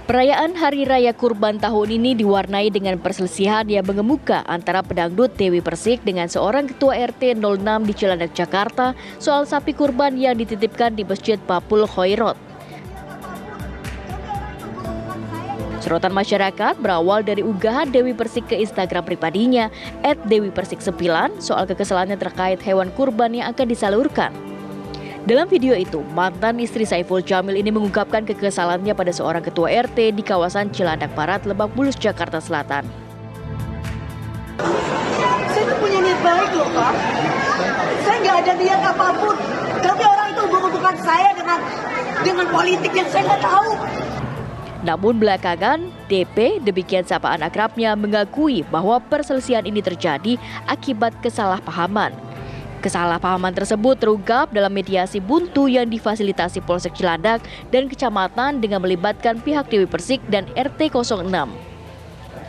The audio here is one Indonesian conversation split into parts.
Perayaan Hari Raya Kurban tahun ini diwarnai dengan perselisihan yang mengemuka antara pedangdut Dewi Persik dengan seorang ketua RT 06 di Cilandak, Jakarta soal sapi kurban yang dititipkan di Masjid Bapul Khoirot. Sorotan masyarakat berawal dari unggahan Dewi Persik ke Instagram pribadinya @dewipersik9 soal kekesalannya terkait hewan kurban yang akan disalurkan. Dalam video itu, mantan istri Saiful Jamil ini mengungkapkan kekesalannya pada seorang ketua RT di kawasan Cilandak Barat, Lebak Bulus, Jakarta Selatan. Saya tuh punya niat baik loh, Pak. Saya nggak ada niat apapun. Tapi orang itu hubung-hubungkan saya dengan politik yang saya nggak tahu. Namun belakangan, DP, demikian sapaan akrabnya, mengakui bahwa perselisihan ini terjadi akibat kesalahpahaman. Kesalahpahaman tersebut terungkap dalam mediasi buntu yang difasilitasi Polsek Cilandak dan Kecamatan dengan melibatkan pihak Dewi Persik dan RT 06.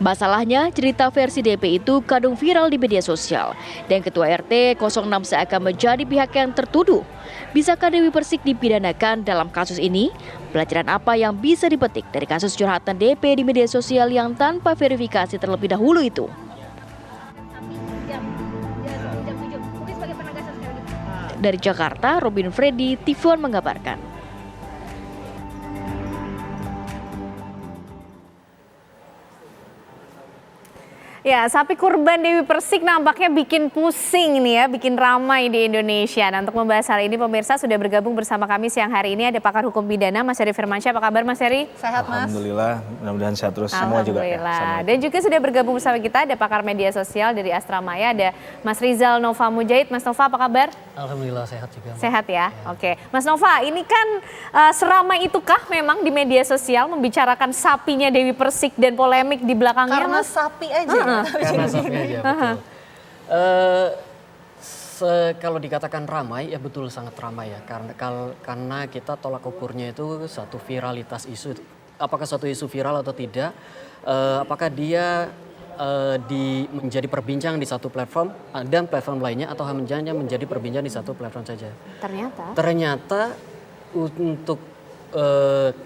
Masalahnya, cerita versi DP itu kadung viral di media sosial dan Ketua RT 06 seakan menjadi pihak yang tertuduh. Bisakah Dewi Persik dipidanakan dalam kasus ini? Pelajaran apa yang bisa dipetik dari kasus curhatan DP di media sosial yang tanpa verifikasi terlebih dahulu itu? Dari Jakarta, Robin Freddy, TV1 mengabarkan. Ya, sapi kurban Dewi Persik nampaknya bikin pusing nih ya, bikin ramai di Indonesia. Nah, untuk membahas hal ini pemirsa sudah bergabung bersama kami siang hari ini ada pakar hukum pidana Mas Heri Firmansyah. Apa kabar Mas Heri? Sehat Mas. Alhamdulillah, mudah-mudahan sehat terus semua juga. Alhamdulillah. Dan juga sudah bergabung bersama kita ada pakar media sosial dari Astra Maya, ada Mas Rizal Nova Mujahid. Mas Nova apa kabar? Alhamdulillah sehat juga. Sehat ya? Oke. Mas Nova, ini kan seramai itukah memang di media sosial membicarakan sapinya Dewi Persik dan polemik di belakangnya? Karena Mas? sapi aja. Karena sapi aja, betul. Kalau dikatakan ramai, ya betul sangat ramai ya. Karena kita tolak ukurnya itu satu viralitas isu. Apakah satu isu viral atau tidak? Apakah dia menjadi perbincangan di satu platform dan platform lainnya atau hanya menjadi perbincangan di satu platform saja? Ternyata untuk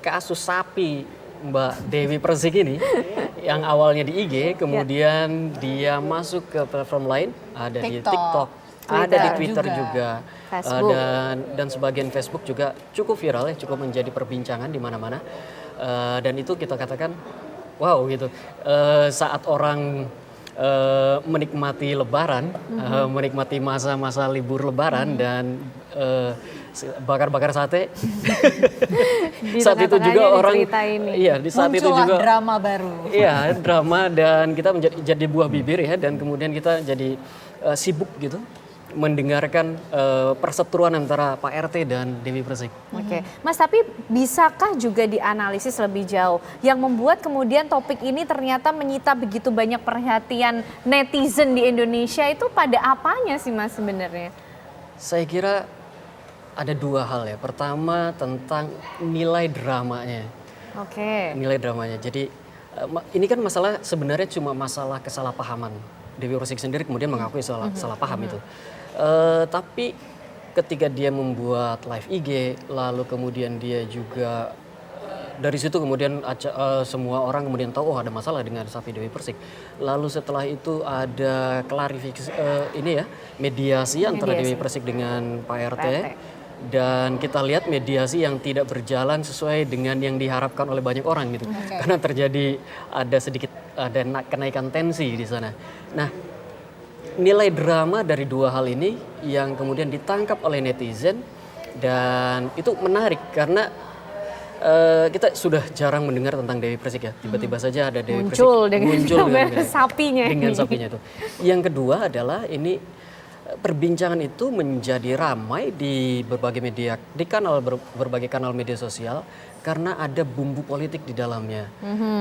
kasus sapi Mbak Dewi Persik ini yang awalnya di IG, kemudian dia masuk ke platform lain, ada di TikTok, ada di Twitter juga, dan sebagian Facebook juga cukup viral ya, cukup menjadi perbincangan di mana-mana. Dan itu kita katakan, wow gitu, saat orang menikmati Lebaran, menikmati masa-masa libur Lebaran dan bakar-bakar sate. Saat itu juga orang, iya di saat itu juga drama baru. Iya drama dan kita jadi buah bibir ya dan kemudian kita jadi sibuk gitu mendengarkan perseteruan antara Pak RT dan Dewi Persik. Oke, Mas, tapi bisakah juga dianalisis lebih jauh yang membuat kemudian topik ini ternyata menyita begitu banyak perhatian netizen di Indonesia itu pada apanya sih Mas sebenarnya? Saya kira ada dua hal ya. Pertama tentang nilai dramanya. Oke. Nilai dramanya. Jadi ini kan masalah sebenarnya cuma masalah kesalahpahaman. Dewi Persik sendiri kemudian mengakui salah paham itu. Tapi ketika dia membuat live IG, lalu kemudian dia juga dari situ kemudian semua orang kemudian tahu oh ada masalah dengan sapi Dewi Persik. Lalu setelah itu ada klarifikasi mediasi antara Dewi Persik dengan Pak RT. Dan kita lihat mediasi yang tidak berjalan sesuai dengan yang diharapkan oleh banyak orang gitu. Karena terjadi ada kenaikan tensi di sana. Nah, nilai drama dari dua hal ini yang kemudian ditangkap oleh netizen dan itu menarik karena kita sudah jarang mendengar tentang Dewi Persik ya. Tiba-tiba saja ada Dewi Persik muncul dengan sapinya. Dengan sapinya itu. Yang kedua adalah ini perbincangan itu menjadi ramai di berbagai media, di berbagai kanal media sosial karena ada bumbu politik di dalamnya.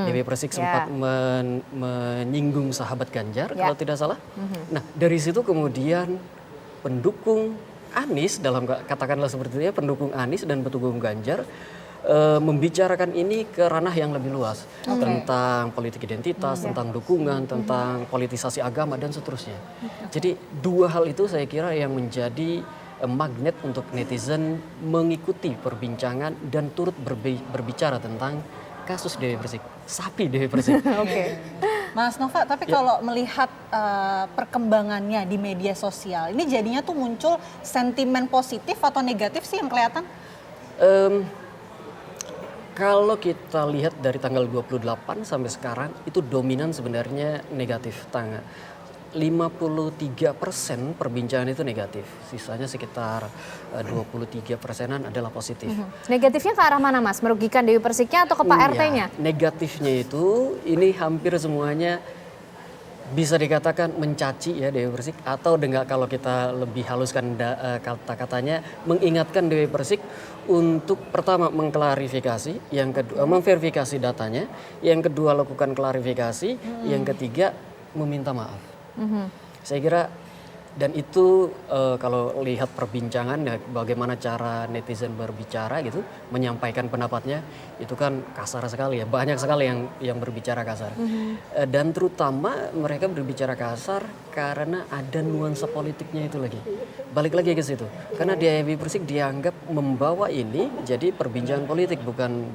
Dewi Persik sempat menyinggung sahabat Ganjar kalau tidak salah. Nah dari situ kemudian pendukung Anies katakanlah seperti itu ya, pendukung Anies dan pendukung Ganjar membicarakan ini ke ranah yang lebih luas tentang politik identitas, tentang dukungan, tentang politisasi agama dan seterusnya. Jadi dua hal itu saya kira yang menjadi magnet untuk netizen mengikuti perbincangan dan turut berbicara tentang kasus Dewi Persik, sapi Dewi Persik. Oke. Mas Nova, tapi kalau melihat perkembangannya di media sosial, ini jadinya tuh muncul sentimen positif atau negatif sih yang kelihatan? Kalau kita lihat dari tanggal 28 sampai sekarang itu dominan sebenarnya negatif. 53% perbincangan itu negatif, sisanya sekitar 23%-an adalah positif. Negatifnya ke arah mana Mas? Merugikan Dewi Persiknya atau ke Pak RT-nya? Negatifnya itu ini hampir semuanya bisa dikatakan mencaci ya Dewi Persik, atau dengan kalau kita lebih haluskan kata-katanya mengingatkan Dewi Persik untuk pertama mengklarifikasi, yang kedua memverifikasi datanya, yang kedua lakukan klarifikasi, yang ketiga meminta maaf. Saya kira dan itu kalau lihat perbincangan ya, bagaimana cara netizen berbicara gitu, menyampaikan pendapatnya itu kan kasar sekali ya, banyak sekali yang berbicara kasar. Dan terutama mereka berbicara kasar karena ada nuansa politiknya itu lagi. Balik lagi ke situ. Karena Dewi Persik dianggap membawa ini jadi perbincangan politik, bukan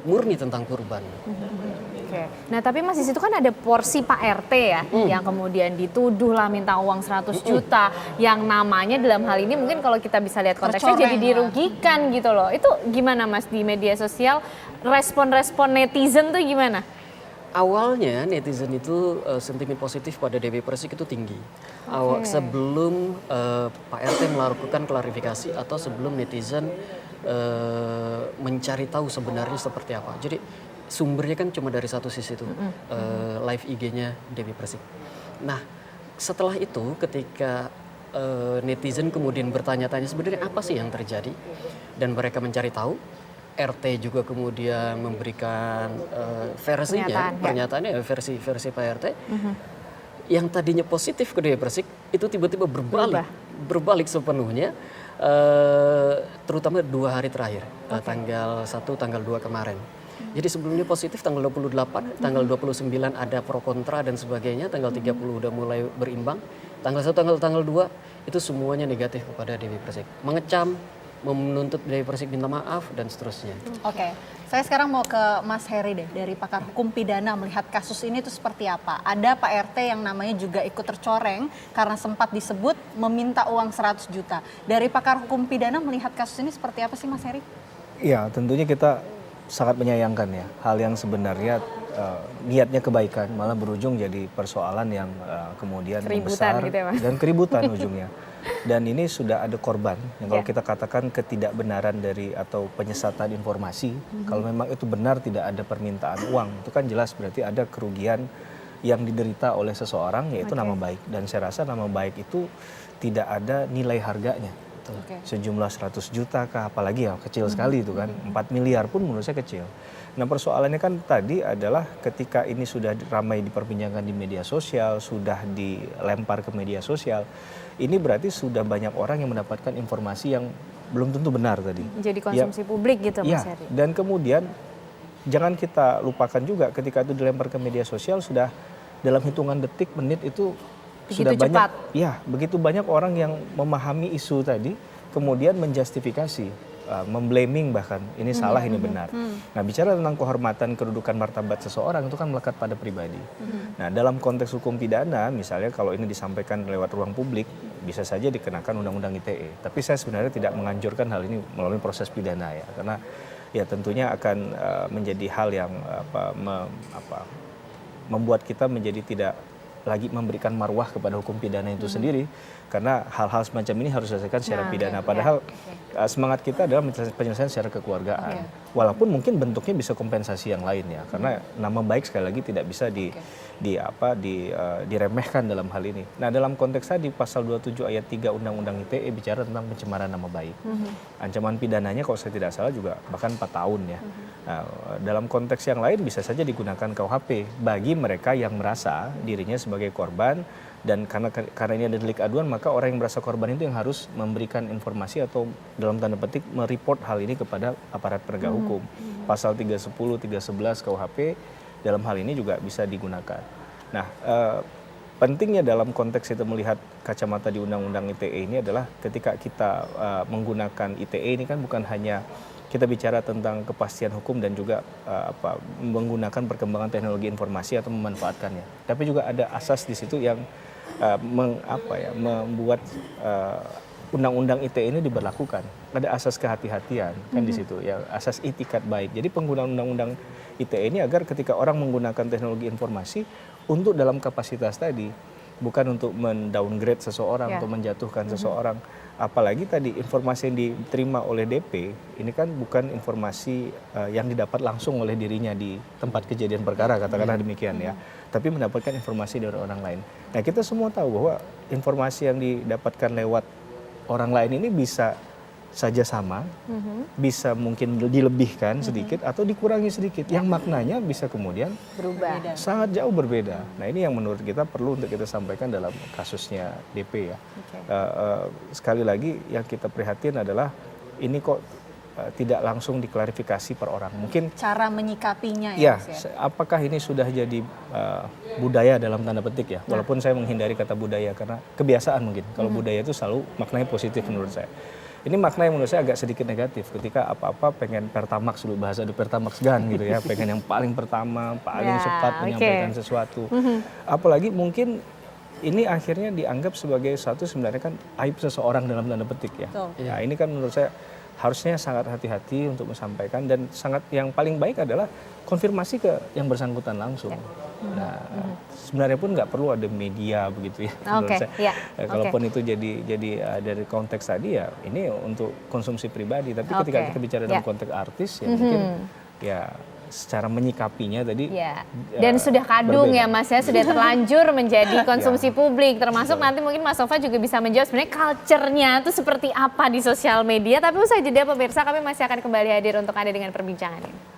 murni tentang kurban. Oke. Nah tapi Mas di situ kan ada porsi Pak RT ya yang kemudian dituduh lah minta uang 100 juta yang namanya dalam hal ini mungkin kalau kita bisa lihat konteksnya jadi dirugikan gitu loh. Itu gimana Mas di media sosial respon-respon netizen tuh gimana? Awalnya netizen itu sentimen positif pada Dewi Persik itu tinggi. Sebelum Pak RT melakukan klarifikasi atau sebelum netizen mencari tahu sebenarnya seperti apa. Jadi sumbernya kan cuma dari satu sisi itu, live IG-nya Dewi Persik. Nah setelah itu ketika netizen kemudian bertanya-tanya sebenarnya apa sih yang terjadi, dan mereka mencari tahu, RT juga kemudian memberikan versinya, pernyataannya versi Pak RT, yang tadinya positif ke Dewi Persik itu tiba-tiba berbalik sepenuhnya, terutama 2 hari terakhir, tanggal 1, tanggal 2 kemarin. Jadi sebelumnya positif tanggal 28, tanggal 29 ada pro kontra dan sebagainya, tanggal 30 udah mulai berimbang, tanggal 1, tanggal 2 itu semuanya negatif kepada Dewi Persik. Mengecam, menuntut Dewi Persik minta maaf dan seterusnya. Oke, saya sekarang mau ke Mas Heri deh, dari pakar hukum pidana melihat kasus ini itu seperti apa. Ada Pak RT yang namanya juga ikut tercoreng karena sempat disebut meminta uang 100 juta. Dari pakar hukum pidana melihat kasus ini seperti apa sih Mas Heri? Ya tentunya kita sangat menyayangkan ya, hal yang sebenarnya niatnya kebaikan malah berujung jadi persoalan yang kemudian membesar gitu ya, Mas? Dan keributan ujungnya. Dan ini sudah ada korban yang kalau kita katakan ketidakbenaran dari atau penyesatan informasi, kalau memang itu benar tidak ada permintaan uang, itu kan jelas berarti ada kerugian yang diderita oleh seseorang, yaitu nama baik. Dan saya rasa nama baik itu tidak ada nilai harganya. Sejumlah 100 juta kah, apalagi ya kecil sekali itu kan, 4 miliar pun menurut saya kecil. Nah persoalannya kan tadi adalah ketika ini sudah ramai diperbincangkan di media sosial, sudah dilempar ke media sosial, ini berarti sudah banyak orang yang mendapatkan informasi yang belum tentu benar tadi. Jadi konsumsi publik gitu Mas Heri. Dan kemudian jangan kita lupakan juga ketika itu dilempar ke media sosial sudah dalam hitungan detik, menit itu begitu sudah cepat. Begitu banyak orang yang memahami isu tadi, kemudian menjustifikasi, memblaming bahkan, ini salah, ini benar. Nah bicara tentang kehormatan, kedudukan, martabat seseorang itu kan melekat pada pribadi. Nah dalam konteks hukum pidana, misalnya kalau ini disampaikan lewat ruang publik, bisa saja dikenakan Undang-Undang ITE. Tapi saya sebenarnya tidak menganjurkan hal ini melalui proses pidana ya, karena ya tentunya akan menjadi hal yang membuat kita menjadi tidak lagi memberikan marwah kepada hukum pidana itu sendiri, karena hal-hal semacam ini harus diselesaikan secara pidana. Padahal semangat kita adalah penyelesaian secara kekeluargaan. Walaupun mungkin bentuknya bisa kompensasi yang lain ya, karena nama baik sekali lagi tidak bisa diremehkan dalam hal ini. Nah dalam konteks tadi pasal 27 ayat 3 Undang-Undang ITE bicara tentang pencemaran nama baik. Ancaman pidananya kalau saya tidak salah juga bahkan 4 tahun ya. Nah, dalam konteks yang lain bisa saja digunakan KUHP bagi mereka yang merasa dirinya sebagai korban, dan karena ini ada delik aduan, maka orang yang merasa korban itu yang harus memberikan informasi atau dalam tanda petik mereport hal ini kepada aparat penegak hukum. Pasal 310, 311 KUHP dalam hal ini juga bisa digunakan. Nah, pentingnya dalam konteks itu melihat kacamata di Undang-Undang ITE ini adalah ketika kita menggunakan ITE ini kan bukan hanya kita bicara tentang kepastian hukum dan juga menggunakan perkembangan teknologi informasi atau memanfaatkannya. Tapi juga ada asas di situ yang membuat undang-undang ITE ini diberlakukan. Ada asas kehati-hatian kan di situ ya, asas itikat baik. Jadi penggunaan undang-undang ITE ini agar ketika orang menggunakan teknologi informasi untuk dalam kapasitas tadi, bukan untuk mendowngrade seseorang atau menjatuhkan seseorang. Apalagi tadi informasi yang diterima oleh DP ini kan bukan informasi yang didapat langsung oleh dirinya di tempat kejadian perkara, katakanlah demikian ya, tapi mendapatkan informasi dari orang lain. Nah, kita semua tahu bahwa informasi yang didapatkan lewat orang lain ini bisa saja sama, bisa mungkin dilebihkan sedikit atau dikurangi sedikit, yang maknanya bisa kemudian Berubah. sangat jauh berbeda. Nah, ini yang menurut kita perlu untuk kita sampaikan dalam kasusnya DP ya. Sekali lagi yang kita prihatin adalah ini kok tidak langsung diklarifikasi per orang. Mungkin Cara menyikapinya ya, Mas ya. apakah ini sudah jadi budaya dalam tanda petik ya? Walaupun saya menghindari kata budaya karena kebiasaan mungkin. Kalau budaya itu selalu maknanya positif menurut saya. Ini makna yang menurut saya agak sedikit negatif ketika apa-apa pengen pertamax dulu, bahasa di pertamax gun gitu ya, pengen yang paling pertama, paling cepat menyampaikan sesuatu. Apalagi mungkin ini akhirnya dianggap sebagai satu sebenarnya kan aib seseorang dalam tanda petik ya. Nah, ini kan menurut saya harusnya sangat hati-hati untuk menyampaikan dan sangat yang paling baik adalah konfirmasi ke yang bersangkutan langsung. Nah, sebenarnya pun nggak perlu ada media begitu ya menurut saya. Kalaupun itu jadi dari konteks tadi ya ini untuk konsumsi pribadi. Tapi ketika kita bicara dalam konteks artis ya mungkin ya secara menyikapinya tadi. Dan sudah kadung berbeda. ya Mas ya, sudah terlanjur menjadi konsumsi publik. Termasuk nanti mungkin Mas Nova juga bisa menjawab sebenarnya culture-nya itu seperti apa di sosial media. Tapi usai jeda pemirsa, kami masih akan kembali hadir untuk Anda dengan perbincangan ini.